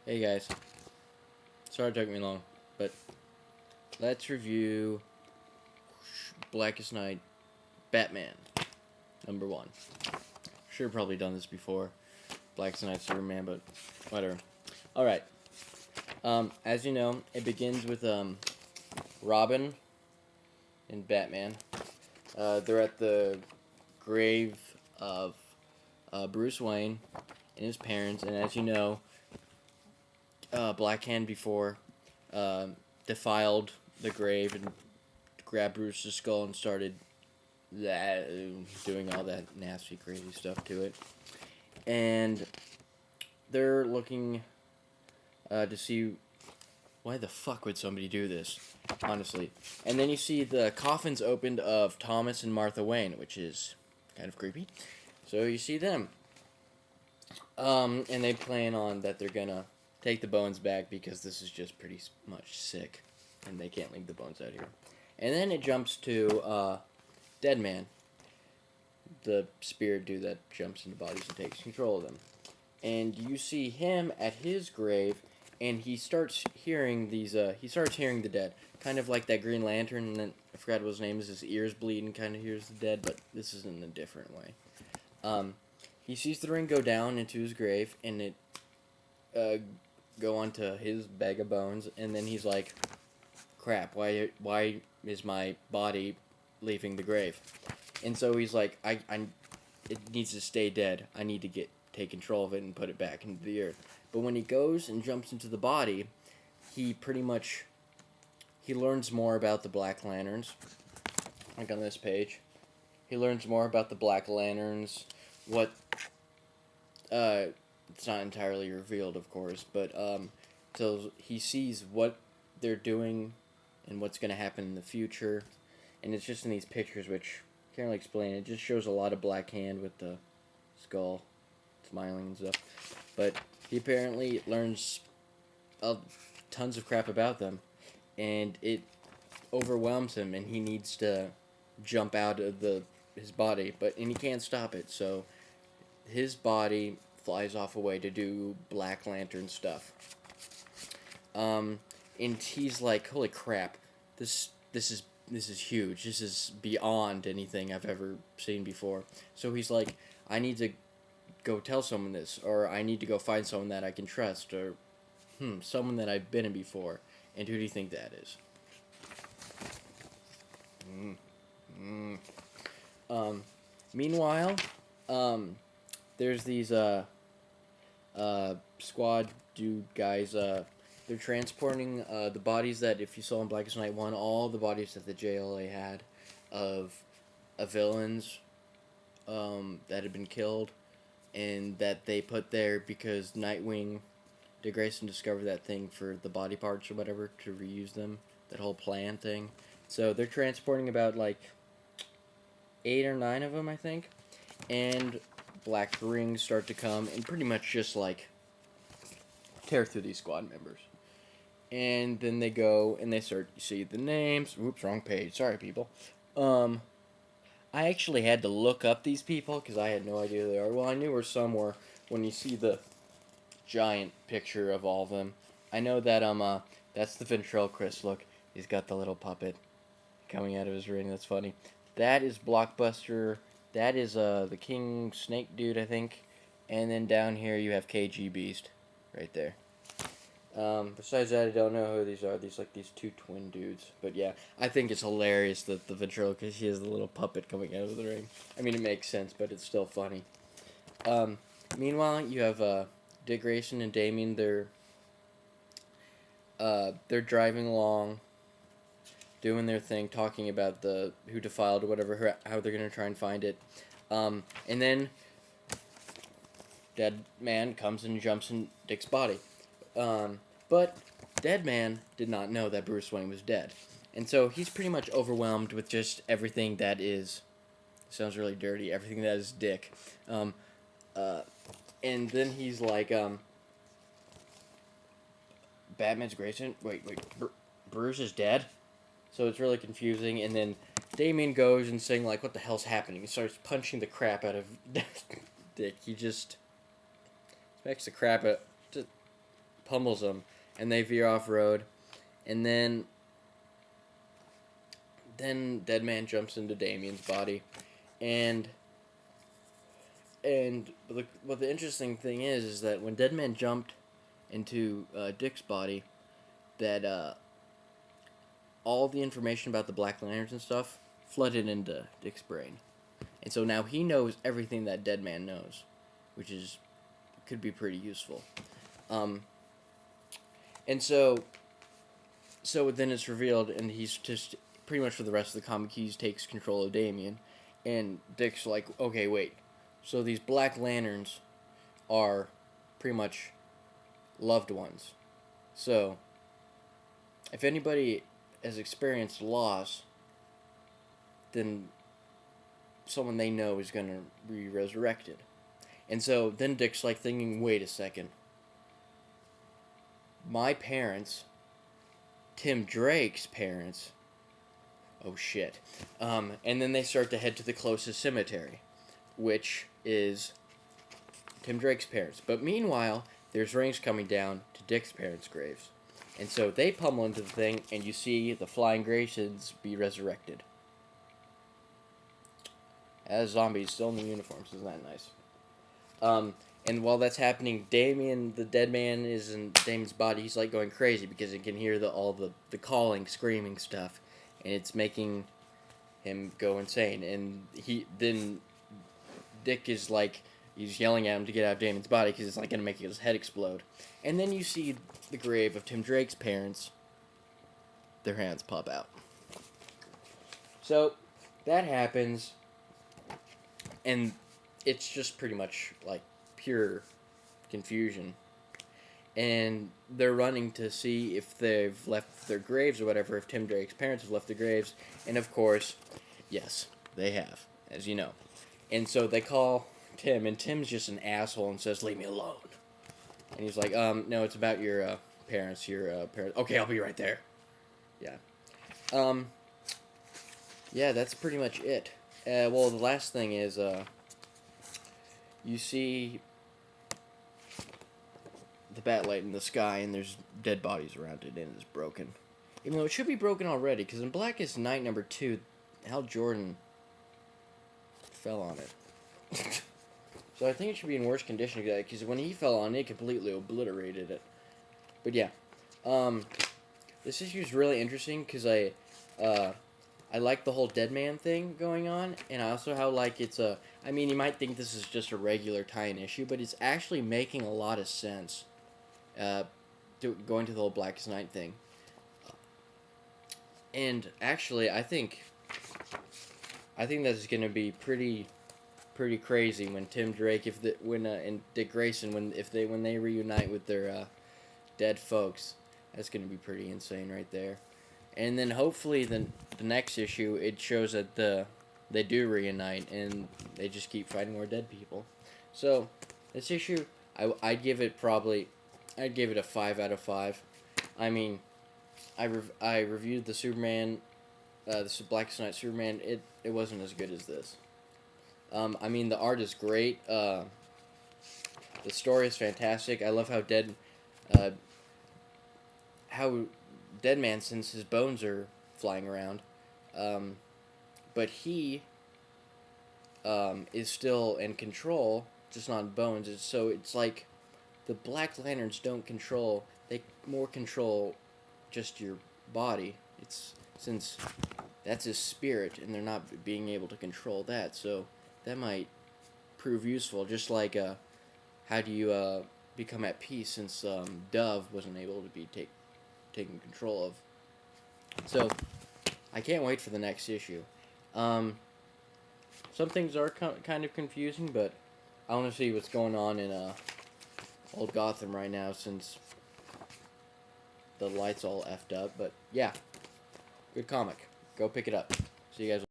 Hey guys, sorry it took me long, but let's review Blackest Night Batman #1. Should have probably done this before Blackest Night Superman, but whatever. Alright, as you know, it begins with Robin and Batman. They're at the grave of Bruce Wayne and his parents, and as you know, Black Hand before defiled the grave and grabbed Bruce's skull and started doing all that nasty, crazy stuff to it. And they're looking to see why the fuck would somebody do this, honestly. And then you see the coffins opened of Thomas and Martha Wayne, which is kind of creepy. So you see them. And they plan on that they're gonna take the bones back because this is just pretty much sick, and they can't leave the bones out here. And then it jumps to Deadman, the spirit dude that jumps into bodies and takes control of them. And you see him at his grave, and he starts hearing these. He starts hearing the dead, kind of like that Green Lantern. And then I forgot what his name is. His ears bleed and kind of hears the dead, but this is in a different way. He sees the ring go down into his grave, and it go onto his bag of bones, and then he's like, crap, why is my body leaving the grave? And so he's like, it needs to stay dead. I need to take control of it and put it back into the earth. But when he goes and jumps into the body, he learns more about the Black Lanterns. Like on this page. He learns more about the Black Lanterns, what it's not entirely revealed, of course, but so he sees what they're doing and what's going to happen in the future, and it's just in these pictures, which I can't really explain. It just shows a lot of Black Hand with the skull smiling and stuff, but he apparently learns tons of crap about them, and it overwhelms him, and he needs to jump out of his body, and he can't stop it, so his body flies off away to do Black Lantern stuff. And he's like, holy crap, this is huge. This is beyond anything I've ever seen before. So he's like, I need to go tell someone this, or I need to go find someone that I can trust, or someone that I've been in before. And who do you think that is? Meanwhile, there's these squad dude guys. They're transporting the bodies that, if you saw in Blackest Night 1, all the bodies that the JLA had of villains that had been killed, and that they put there because Nightwing, Dick Grayson discovered that thing for the body parts or whatever to reuse them. That whole plan thing. So they're transporting about like 8 or 9 of them, I think, and Black rings start to come and pretty much just like tear through these squad members. And then they go and they start to see the names. Oops, wrong page. Sorry, people. I actually had to look up these people because I had no idea who they are. Well, I knew where some were when you see the giant picture of all of them. I know that that's the ventriloquist. Look, he's got the little puppet coming out of his ring. That's funny. That is Blockbuster. That is the King Snake dude, I think. And then down here you have KG Beast, right there. Besides that, I don't know who these are. These two twin dudes. But yeah, I think it's hilarious that the ventriloquist, he has the little puppet coming out of the ring. I mean, it makes sense, but it's still funny. Meanwhile, you have Dick Grayson and Damien. They're driving along, doing their thing, talking about who defiled or whatever, how they're gonna try and find it, and then Deadman comes and jumps in Dick's body, but Deadman did not know that Bruce Wayne was dead, and so he's pretty much overwhelmed with just everything that is, sounds really dirty, everything that is Dick, and then he's like, Batman's Grayson, wait, Bruce is dead? So it's really confusing, and then Damien goes and saying, like, what the hell's happening? He starts punching the crap out of Dick. He just smacks the crap out, just pummels them, and they veer off road, and then Deadman jumps into Damien's body, and what the interesting thing is that when Deadman jumped into Dick's body, that all the information about the Black Lanterns and stuff flooded into Dick's brain, and so now he knows everything that Deadman knows, which could be pretty useful. And so then it's revealed, and he's just pretty much for the rest of the comic, he takes control of Damien, and Dick's like, okay, wait, so these Black Lanterns are pretty much loved ones. So if anybody has experienced loss, then someone they know is going to be resurrected. And so then Dick's like thinking, wait a second. My parents, Tim Drake's parents, oh shit. And then they start to head to the closest cemetery, which is Tim Drake's parents. But meanwhile, there's rings coming down to Dick's parents' graves. And so they pummel into the thing, and you see the Flying Graysons be resurrected. As zombies, still in the uniforms. Isn't that nice? And while that's happening, Damien, the dead man, is in Damien's body. He's like going crazy because he can hear all the calling, screaming stuff, and it's making him go insane. And then Dick is like, he's yelling at him to get out of Damien's body because it's like gonna make his head explode. And then you see the grave of Tim Drake's parents. Their hands pop out. So that happens, and it's just pretty much like pure confusion. And they're running to see if they've left their graves or whatever, if Tim Drake's parents have left their graves. And of course, yes, they have, as you know. And so they call Tim, and Tim's just an asshole and says, leave me alone. And he's like, no, it's about your parents, okay, I'll be right there. Yeah. Yeah, that's pretty much it. Well, the last thing is, you see the bat light in the sky, and there's dead bodies around it, and it's broken. Even though it should be broken already, because in Blackest Night #2, Hal Jordan fell on it. So I think it should be in worse condition, because when he fell on it, it completely obliterated it. But yeah, this issue is really interesting, because I like the whole Deadman thing going on, and I also how, like, it's I mean, you might think this is just a regular tie-in issue, but it's actually making a lot of sense, going to the whole Blackest Night thing. And actually, I think that's going to be pretty crazy when Tim Drake, and Dick Grayson, when they reunite with their dead folks. That's going to be pretty insane right there. And then hopefully the next issue, it shows that they do reunite and they just keep fighting more dead people. So this issue, I'd give it a 5 out of 5. I mean, I reviewed the Superman, this Blackest Night Superman. It wasn't as good as this. I mean, the art is great. The story is fantastic. I love how Deadman, since his bones are flying around, but he is still in control, just not bones. So it's like the Black Lanterns don't control; they more control just your body. It's since that's his spirit, and they're not being able to control that. So that might prove useful. Just like how do you become at peace, since Dove wasn't able to be taken control of. So I can't wait for the next issue. Some things are kind of confusing, but I want to see what's going on in Old Gotham right now, since the light's all effed up. But yeah, good comic. Go pick it up. See you guys.